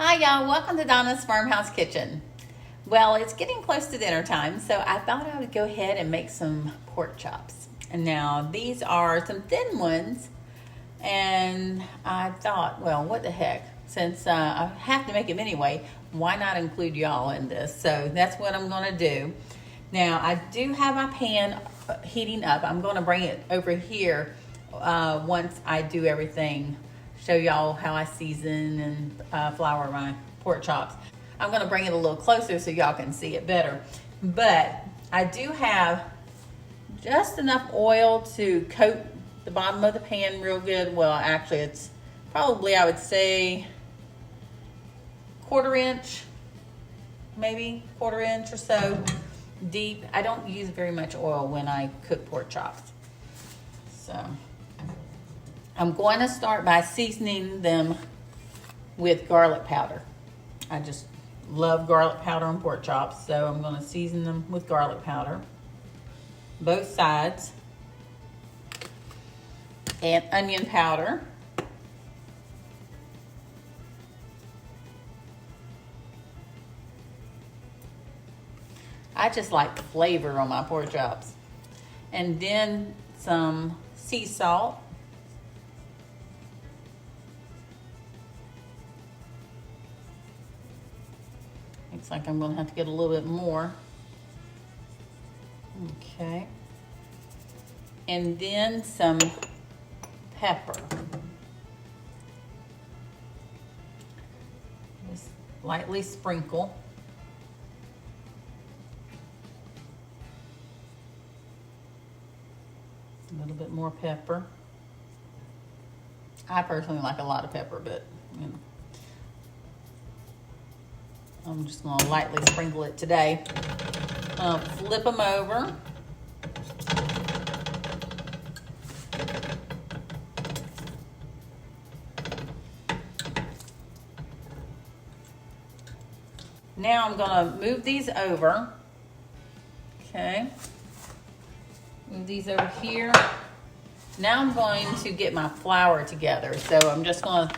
Hi y'all, welcome to Donna's Farmhouse Kitchen. Well, it's getting close to dinner time, so I thought I would go ahead and make some pork chops. And now these are some thin ones, and I thought, well, what the heck? Since I have to make them anyway, why not include y'all in this? So that's what I'm gonna do. Now I do have my pan heating up. I'm gonna bring it over here once I do everything. Show y'all how I season and flour my pork chops. I'm gonna bring it a little closer so y'all can see it better. But I do have just enough oil to coat the bottom of the pan real good. Well, actually it's probably, I would say, 1/4 inch, maybe 1/4 inch or so deep. I don't use very much oil when I cook pork chops. So I'm going to start by seasoning them with garlic powder. I just love garlic powder on pork chops, so I'm going to season them with garlic powder, both sides, and onion powder. I just like the flavor on my pork chops. And then some sea salt. Looks like I'm gonna have to get a little bit more. Okay. And then some pepper. Just lightly sprinkle. A little bit more pepper. I personally like a lot of pepper, but you know, I'm just gonna lightly sprinkle it today. Flip them over. Now I'm gonna move these over. Okay. Move these over here. Now I'm going to get my flour together. So I'm just gonna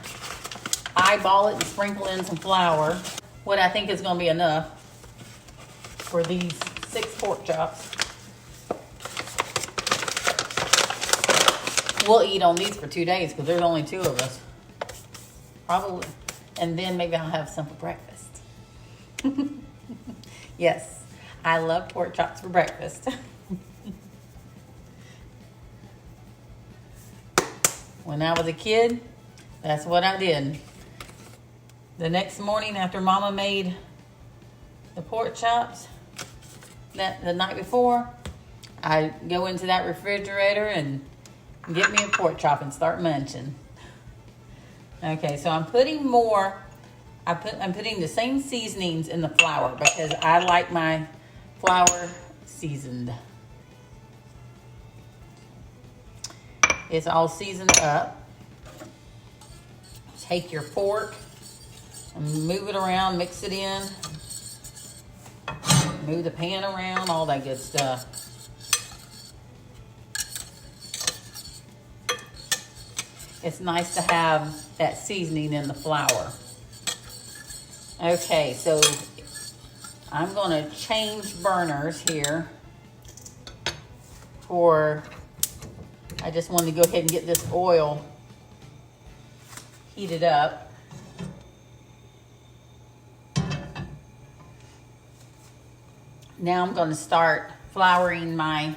eyeball it and sprinkle in some flour. What I think is gonna be enough for these 6 pork chops. We'll eat on these for 2 days because there's only 2 of us. Probably. And then maybe I'll have some for breakfast. Yes, I love pork chops for breakfast. When I was a kid, that's what I did. The next morning after Mama made the pork chops the night before, I go into that refrigerator and get me a pork chop and start munching. Okay, so I'm putting more. I'm putting the same seasonings in the flour because I like my flour seasoned. It's all seasoned up. Take your pork and move it around, mix it in. Move the pan around, all that good stuff. It's nice to have that seasoning in the flour. Okay, so I'm gonna change burners here I just wanted to go ahead and get this oil heated up. Now I'm going to start flouring my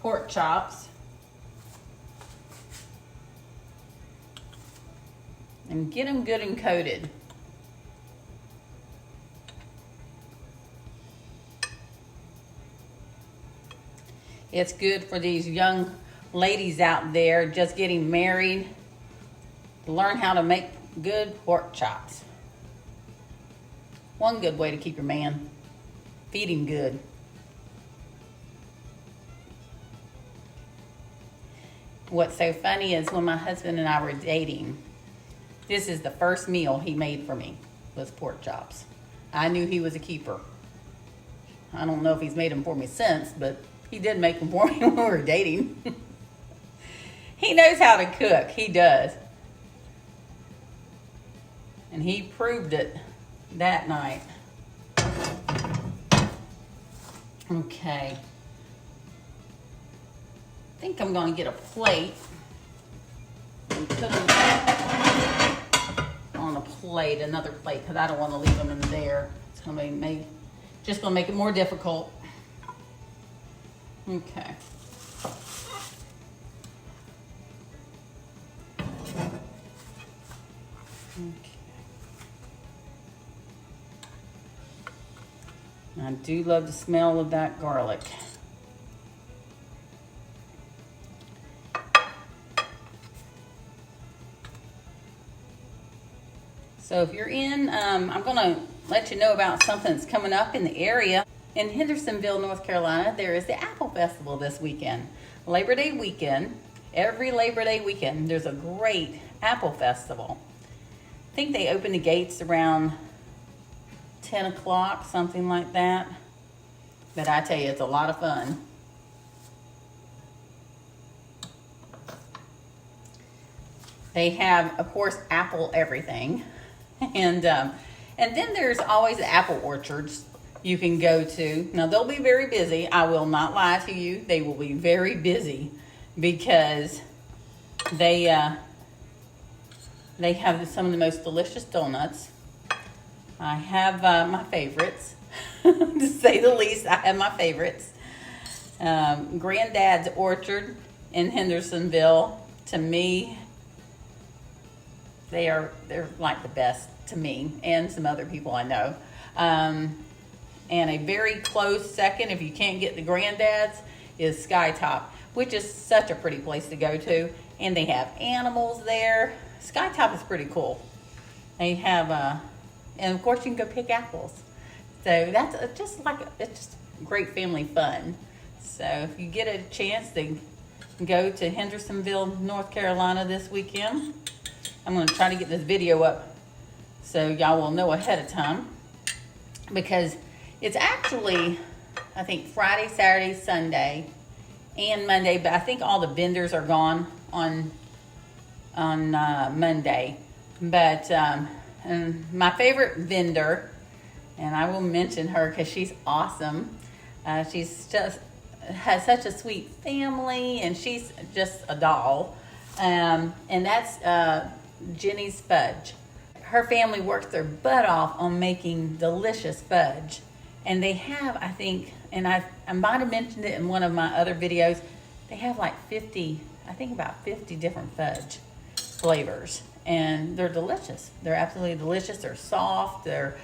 pork chops. And get them good and coated. It's good for these young ladies out there just getting married to learn how to make good pork chops. One good way to keep your man. Feed him good. What's so funny is when my husband and I were dating, this is the first meal he made for me, was pork chops. I knew he was a keeper. I don't know if he's made them for me since, but he did make them for me when we were dating. He knows how to cook. He does. And he proved it that night. Okay. I think I'm going to get a plate and put them on a plate, another plate, because I don't want to leave them in there. It's going to be just going to make it more difficult. Okay. I do love the smell of that garlic. So if you're in, I'm gonna let you know about something that's coming up in the area. In Hendersonville, North Carolina, there is the Apple Festival this weekend. Labor Day weekend, every Labor Day weekend, there's a great Apple Festival. I think they open the gates around 10 o'clock, something like that. But I tell you, it's a lot of fun. They have, of course, apple everything. And then there's always the apple orchards you can go to. Now, they'll be very busy. I will not lie to you. They will be very busy because they have some of the most delicious donuts. I have my favorites, to say the least. I have my favorites. Granddad's Orchard in Hendersonville, to me, they're like the best to me and some other people I know. And a very close second, if you can't get the Granddad's, is Skytop, which is such a pretty place to go to. And they have animals there. Skytop is pretty cool. They have, and of course you can go pick apples. So that's it's just great family fun. So if you get a chance to go to Hendersonville, North Carolina this weekend, I'm going to try to get this video up so y'all will know ahead of time, because it's actually, I think, Friday, Saturday, Sunday, and Monday, but I think all the vendors are gone on Monday. But and my favorite vendor, and I will mention her because she's awesome. She's just has such a sweet family, and she's just a doll. And that's Jenny's Fudge. Her family works their butt off on making delicious fudge. And they have, I think, and I might have mentioned it in one of my other videos, they have like 50, I think about 50 different fudge flavors. And they're delicious. They're absolutely delicious. They're soft. They're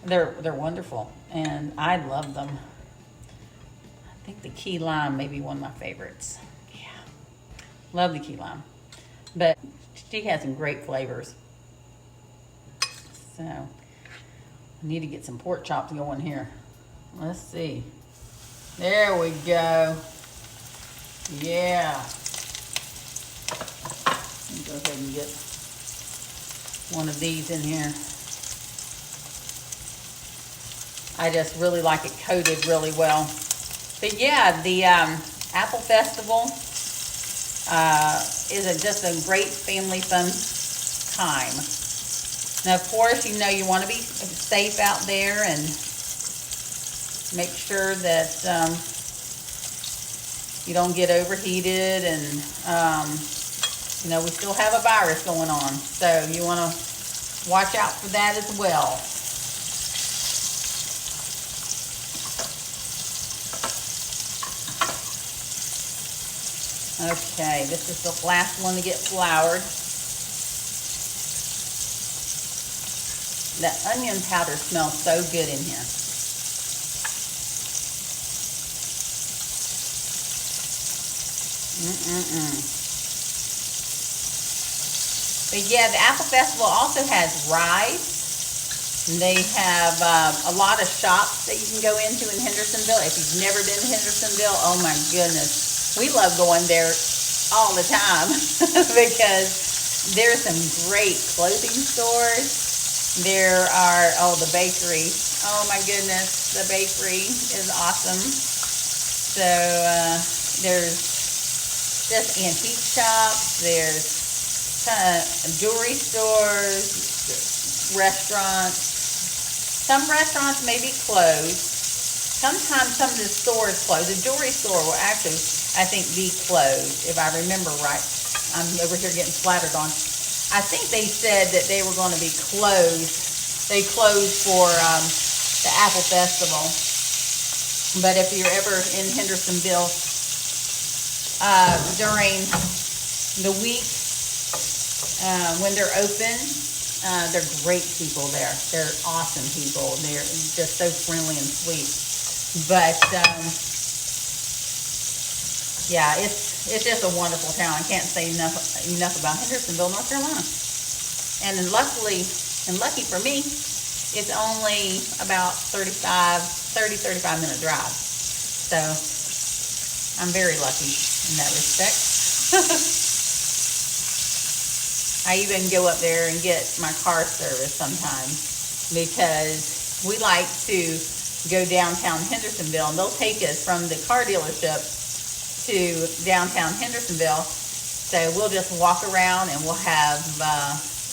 wonderful. And I love them. I think the key lime may be one of my favorites. Yeah. Love the key lime. But she has some great flavors. So, I need to get some pork chops going here. Let's see. There we go. Yeah. Let me go ahead and get one of these in here. I just really like it coated really well. But yeah, the Apple Festival is just a great family fun time. Now, of course, you know you want to be safe out there and make sure that you don't get overheated, and you know, we still have a virus going on, so you want to watch out for that as well. Okay, this is the last one to get floured. That onion powder smells so good in here. But yeah, the Apple Festival also has rides. They have a lot of shops that you can go into in Hendersonville. If you've never been to Hendersonville, oh my goodness. We love going there all the time because there's some great clothing stores. There are, the bakery. Oh my goodness, the bakery is awesome. So there's just antique shops. There's kind of jewelry stores, restaurants. Some restaurants may be closed. Sometimes some of the stores close. The jewelry store will actually, I think, be closed, if I remember right. I'm over here getting flattered on. I think they said that they were going to be closed. They closed for the Apple Festival. But if you're ever in Hendersonville during the week when they're open, they're great people there. They're awesome people. They're just so friendly and sweet. But yeah, it's just a wonderful town. I can't say enough about Hendersonville, North Carolina. And then lucky for me, it's only about 30-35 minute drive. So I'm very lucky in that respect. I even go up there and get my car service sometimes because we like to go downtown Hendersonville, and they'll take us from the car dealership to downtown Hendersonville. So we'll just walk around and we'll have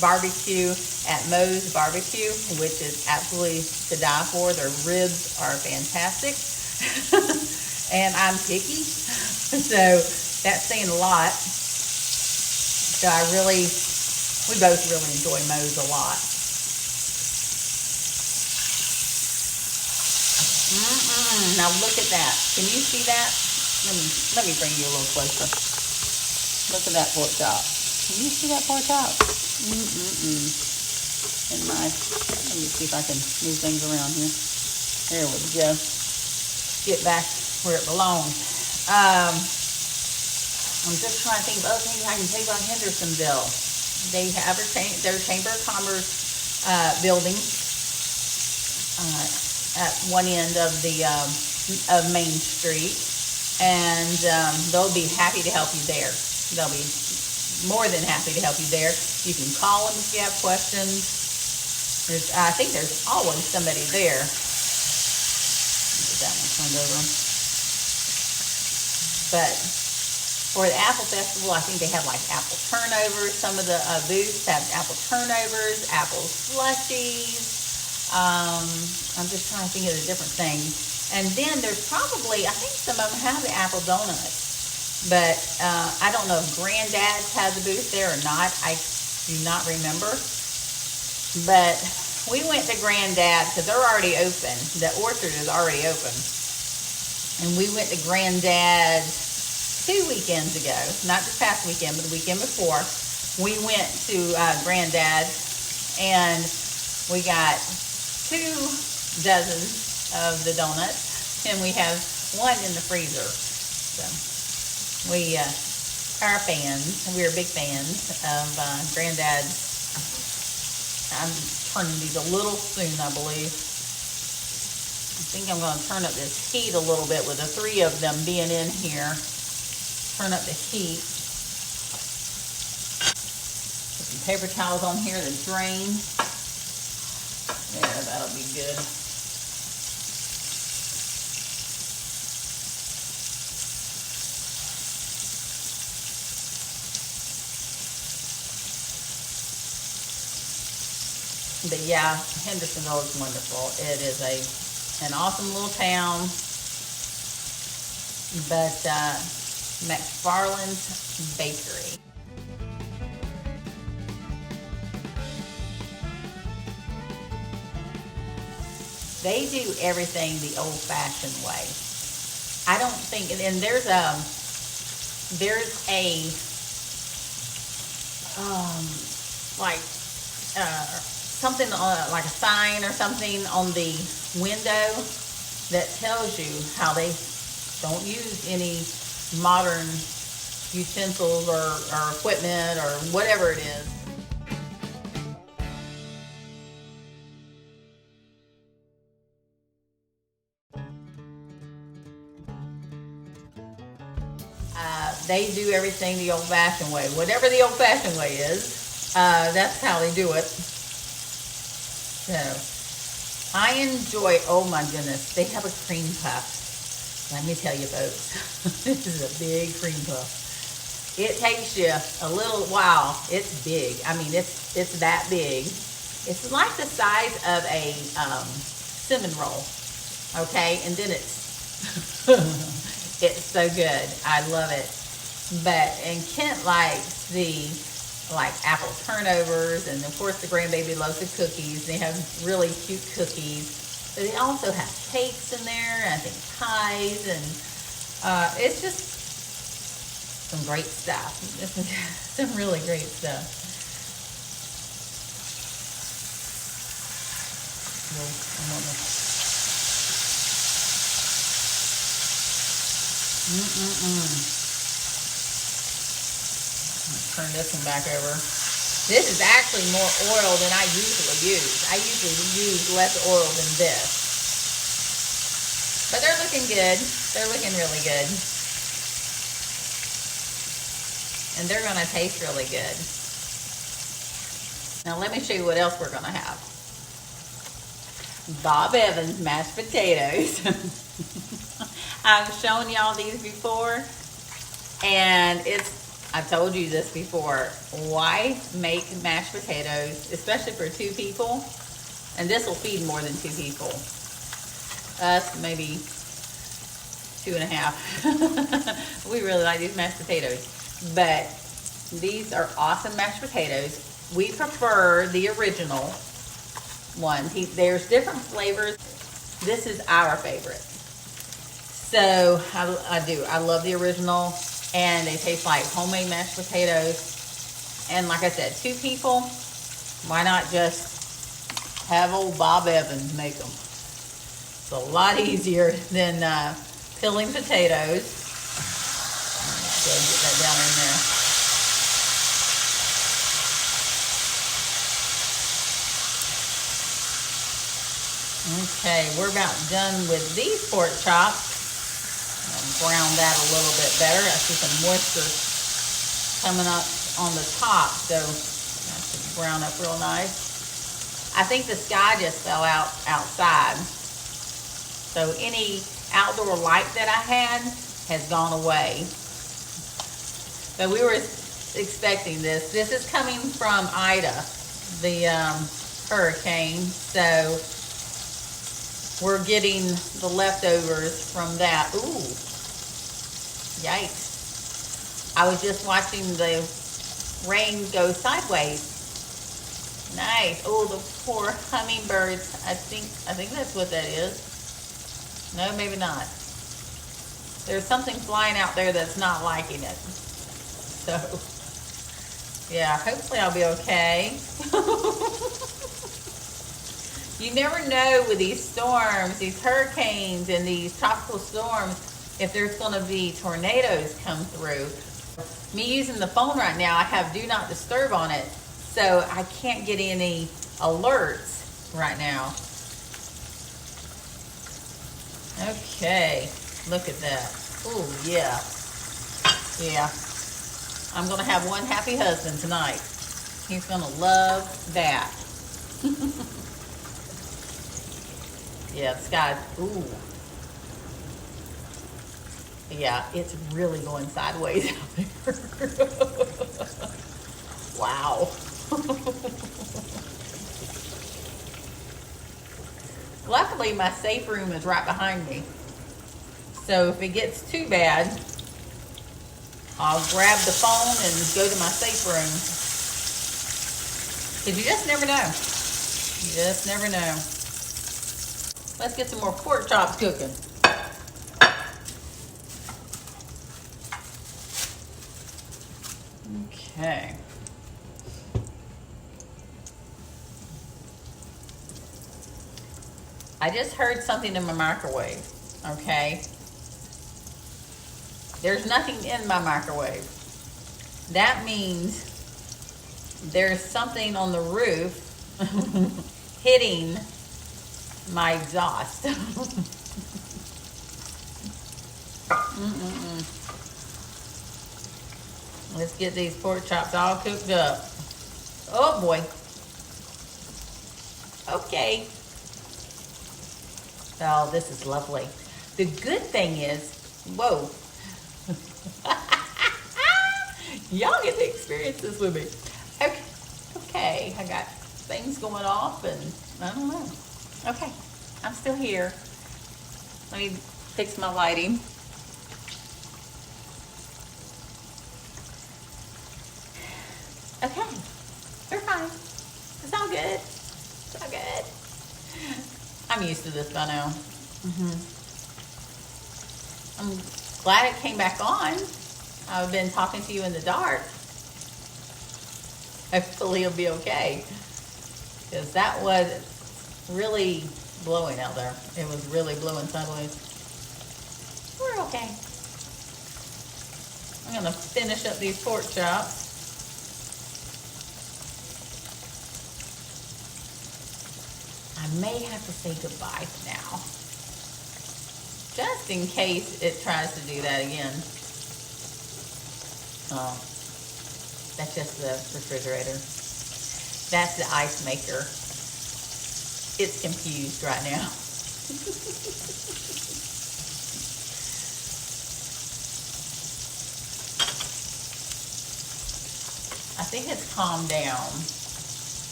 barbecue at Moe's Barbecue, which is absolutely to die for. Their ribs are fantastic. And I'm picky, so that's saying a lot. So we both really enjoy Moe's a lot. Now look at that. Can you see that? Let me bring you a little closer. Look at that pork chop. Can you see that pork chop? And let me see if I can move things around here. There we go. Get back where it belongs. I'm just trying to think of other things I can tell you about Hendersonville. They have their Chamber of Commerce building at one end of Main Street, and they'll be happy to help you there. They'll be more than happy to help you there. You can call them if you have questions. I think there's always somebody there. Get that one turned over. But for the Apple Festival, I think they have like apple turnovers. Some of the booths have apple turnovers, apple slushies. I'm just trying to think of the different things. And then there's probably, I think some of them have the apple donuts. But I don't know if Granddad's has a booth there or not. I do not remember. But we went to Granddad because they're already open. The orchard is already open. And we went to Granddad 2 weekends ago. Not this past weekend, but the weekend before. We went to Granddad and we got 2 dozen of the donuts. And we have one in the freezer. So we are fans. We're big fans of Granddad's. I'm turning these a little soon, I believe. I think I'm going to turn up this heat a little bit with the 3 of them being in here. Turn up the heat. Put some paper towels on here to drain. There, that'll be good. But yeah, Hendersonville is wonderful. It is an awesome little town. But McFarland's Bakery. They do everything the old-fashioned way. I don't think, and there's a something like a sign or something on the window that tells you how they don't use any modern utensils or equipment or whatever it is. They do everything the old-fashioned way. Whatever the old-fashioned way is, that's how they do it. So, I enjoy, oh my goodness, they have a cream puff. Let me tell you folks, this is a big cream puff. It takes you a little while. It's big. I mean, it's that big. It's like the size of a cinnamon roll, okay? And then it's it's so good. I love it. And Kent likes the like apple turnovers, and of course the grandbaby loves the cookies. They have really cute cookies. But they also have cakes in there, and I think pies, and it's just some great stuff. Some really great stuff. Turn this one back over. This is actually more oil than I usually use. I usually use less oil than this. But they're looking good. They're looking really good. And they're going to taste really good. Now let me show you what else we're going to have. Bob Evans mashed potatoes. I've shown y'all these before. And I've told you this before. Why make mashed potatoes, especially for 2 people? And this will feed more than 2 people. Us, maybe 2.5. We really like these mashed potatoes. But these are awesome mashed potatoes. We prefer the original one. There's different flavors. This is our favorite. So I do. I love the original. And they taste like homemade mashed potatoes. And like I said, 2 people, why not just have old Bob Evans make them? It's a lot easier than peeling potatoes. Let's go get that down in there. Okay, we're about done with these pork chops. Brown that a little bit better. I see some moisture coming up on the top, so that should brown up real nice. I think the sky just fell out outside, so any outdoor light that I had has gone away. But we were expecting this. This is coming from Ida, the hurricane, so we're getting the leftovers from that. Ooh. Yikes. I was just watching the rain go sideways. Nice. Oh, the poor hummingbirds. I think that's what that is. No, maybe not. There's something flying out there that's not liking it. So, yeah, hopefully I'll be okay. You never know with these storms, these hurricanes and these tropical storms, if there's going to be tornadoes come through. Me using the phone right now, I have do not disturb on it, so I can't get any alerts right now. Okay, look at that. Oh, yeah. Yeah. I'm going to have one happy husband tonight. He's going to love that. Yeah, the sky, ooh. Yeah, it's really going sideways out there. Wow. Luckily, my safe room is right behind me. So if it gets too bad, I'll grab the phone and go to my safe room. Because you just never know. You just never know. Let's get some more pork chops cooking. Okay. I just heard something in my microwave, okay? There's nothing in my microwave. That means there's something on the roof hitting my exhaust. Let's get these pork chops all cooked up. Oh boy. Okay. Oh, this is lovely. The good thing is, whoa. Y'all get to experience this with me. Okay, I got things going off, and I don't know. Okay, I'm still here. Let me fix my lighting. Okay, we're fine. It's all good. It's all good. I'm used to this by now. I'm glad it came back on. I've been talking to you in the dark. Hopefully it'll be okay. Because that was really blowing out there. It was really blowing sideways. We're okay. I'm going to finish up these pork chops. I may have to say goodbye now, just in case it tries to do that again. Oh, that's just the refrigerator. That's the ice maker. It's confused right now. I think it's calmed down.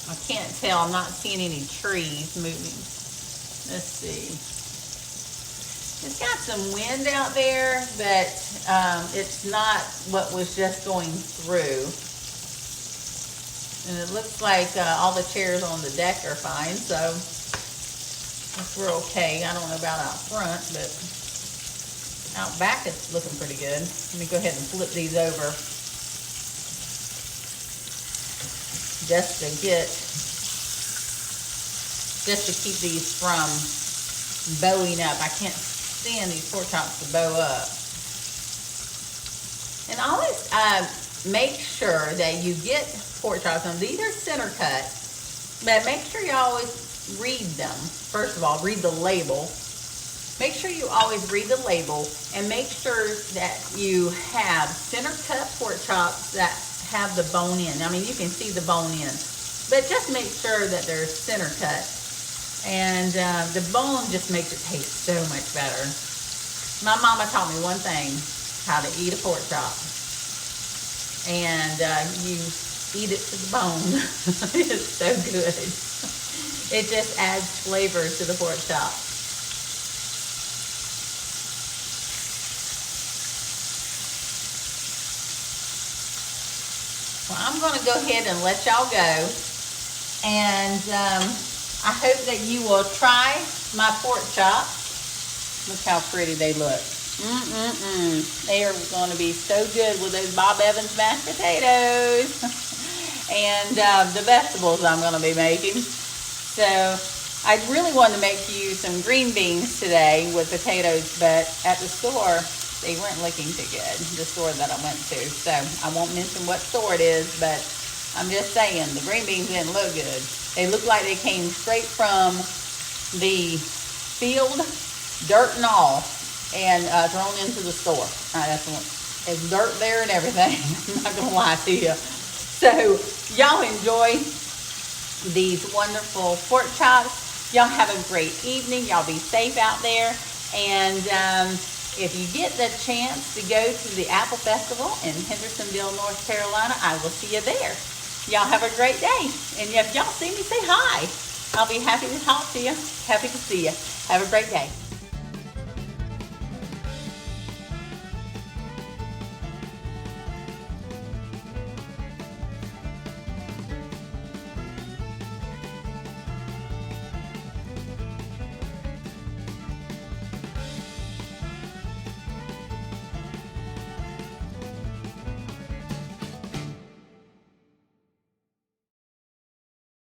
I can't tell. I'm not seeing any trees moving. Let's see. It's got some wind out there, but it's not what was just going through. And it looks like all the chairs on the deck are fine, so we're okay. I don't know about out front, but out back it's looking pretty good. Let me go ahead and flip these over. Just to keep these from bowing up. I can't stand these pork chops to bow up. And always make sure that you get pork chops. Now these are center cut, but make sure you always read them. First of all, read the label. Make sure you always read the label, and make sure that you have center cut pork chops that have the bone in. I mean, you can see the bone in, but just make sure that they're center cut. And the bone just makes it taste so much better. My mama taught me one thing, how to eat a pork chop. And you eat it to the bone. It's so good. It just adds flavor to the pork chop. Well, I'm going to go ahead and let y'all go. And I hope that you will try my pork chops. Look how pretty they look. They are going to be so good with those Bob Evans mashed potatoes. And the vegetables I'm going to be making. So I really wanted to make you some green beans today with potatoes, but at the store, they weren't looking too good, the store that I went to. So I won't mention what store it is, but I'm just saying the green beans didn't look good. They looked like they came straight from the field, dirt and all, and thrown into the store. There's dirt there and everything. I'm not gonna lie to you. So y'all enjoy these wonderful pork chops. Y'all have a great evening. Y'all be safe out there. And if you get the chance to go to the Apple Festival in Hendersonville, North Carolina, I will see you there. Y'all have a great day. And if y'all see me, say hi. I'll be happy to talk to you. Happy to see you. Have a great day.